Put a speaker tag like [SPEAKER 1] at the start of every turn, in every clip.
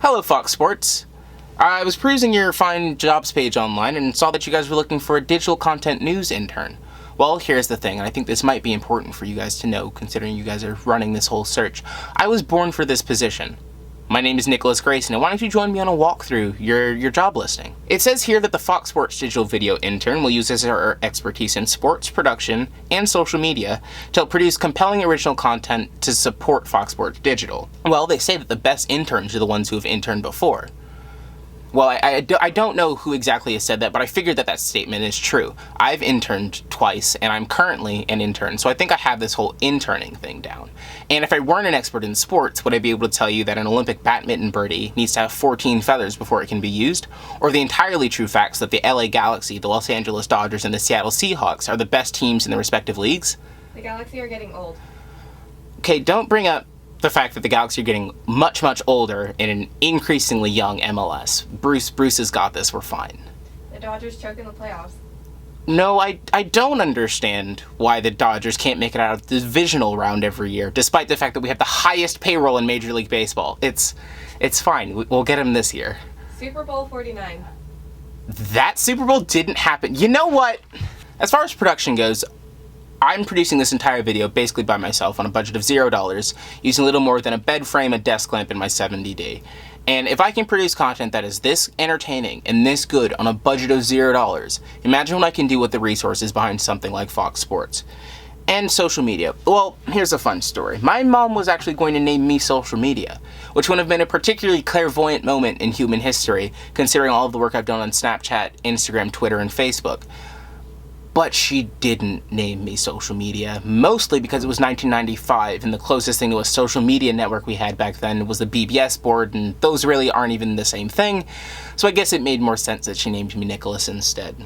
[SPEAKER 1] Hello, Fox Sports. I was perusing your fine jobs page online and saw that you guys were looking for a digital content news intern. Well, here's the thing, and I think this might be important for you guys to know, considering you guys are running this whole search. I was born for this position. My name is Grayson, and why don't you join me on a walk through your job listing? It says here that the Fox Sports digital video intern will use our expertise in sports production and social media to help produce compelling original content to support Fox Sports Digital. Well, they say that the best interns are the ones who have interned before. Well, I don't know who exactly has said that, but I figured that statement is true. I've interned twice, and I'm currently an intern, so I think I have this whole interning thing down. And if I weren't an expert in sports, would I be able to tell you that an Olympic badminton birdie needs to have 14 feathers before it can be used? Or the entirely true facts that the LA Galaxy, the Los Angeles Dodgers, and the Seattle Seahawks are the best teams in their respective leagues?
[SPEAKER 2] The Galaxy are getting old.
[SPEAKER 1] Okay, don't bring up the fact that the Galaxy are getting much, much older in an increasingly young MLS. Bruce has got this, we're fine.
[SPEAKER 2] The Dodgers choke in the playoffs.
[SPEAKER 1] No, I don't understand why the Dodgers can't make it out of the divisional round every year, despite the fact that we have the highest payroll in Major League Baseball. It's fine, we'll get them this year.
[SPEAKER 2] Super Bowl 49.
[SPEAKER 1] That Super Bowl didn't happen. You know what? As far as production goes, I'm producing this entire video basically by myself on a budget of $0, using little more than a bed frame, a desk lamp, and my 70D. And if I can produce content that is this entertaining and this good on a budget of $0, imagine what I can do with the resources behind something like Fox Sports. And social media. Well, here's a fun story. My mom was actually going to name me social media, which would have been a particularly clairvoyant moment in human history, considering all of the work I've done on Snapchat, Instagram, Twitter, and Facebook. But she didn't name me social media, mostly because it was 1995, and the closest thing to a social media network we had back then was the BBS board, and those really aren't even the same thing, so I guess it made more sense that she named me Nicholas instead.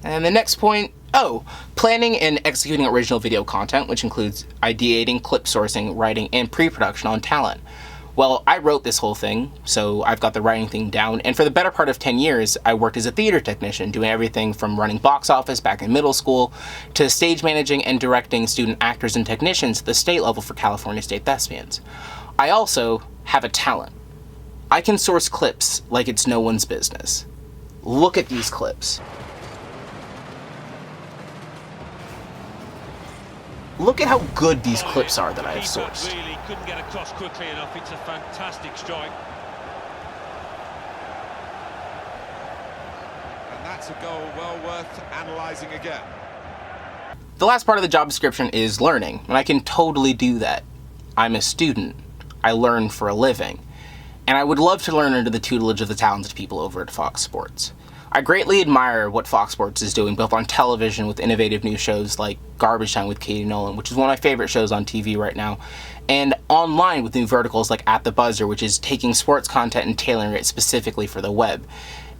[SPEAKER 1] And the next point, planning and executing original video content, which includes ideating, clip sourcing, writing, and pre-production on talent. Well, I wrote this whole thing, so I've got the writing thing down, and for the better part of 10 years, I worked as a theater technician, doing everything from running box office back in middle school, to stage managing and directing student actors and technicians at the state level for California State Thespians. I also have a talent. I can source clips like it's no one's business. Look at these clips. Look at how good these clips are that I have sourced.
[SPEAKER 3] Really couldn't get across quickly enough. It's a fantastic strike.
[SPEAKER 4] And that's a goal well worth analysing again.
[SPEAKER 1] The last part of the job description is learning, and I can totally do that. I'm a student. I learn for a living. And I would love to learn under the tutelage of the talented people over at Fox Sports. I greatly admire what Fox Sports is doing, both on television with innovative new shows like Garbage Time with Katie Nolan, which is one of my favorite shows on TV right now, and online with new verticals like At the Buzzer, which is taking sports content and tailoring it specifically for the web.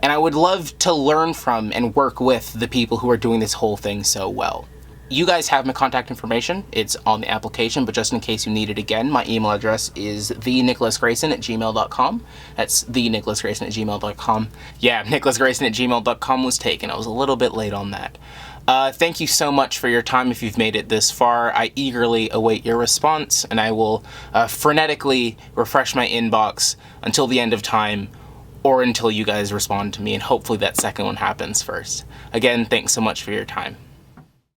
[SPEAKER 1] And I would love to learn from and work with the people who are doing this whole thing so well. You guys have my contact information. It's on the application, but just in case you need it again, my email address is thenicholasgrayson@gmail.com. That's thenicholasgrayson@gmail.com. Yeah, nicholasgrayson@gmail.com was taken. I was a little bit late on that. Thank you so much for your time if you've made it this far. I eagerly await your response, and I will frenetically refresh my inbox until the end of time, or until you guys respond to me, and hopefully that second one happens first. Again, thanks so much for your time.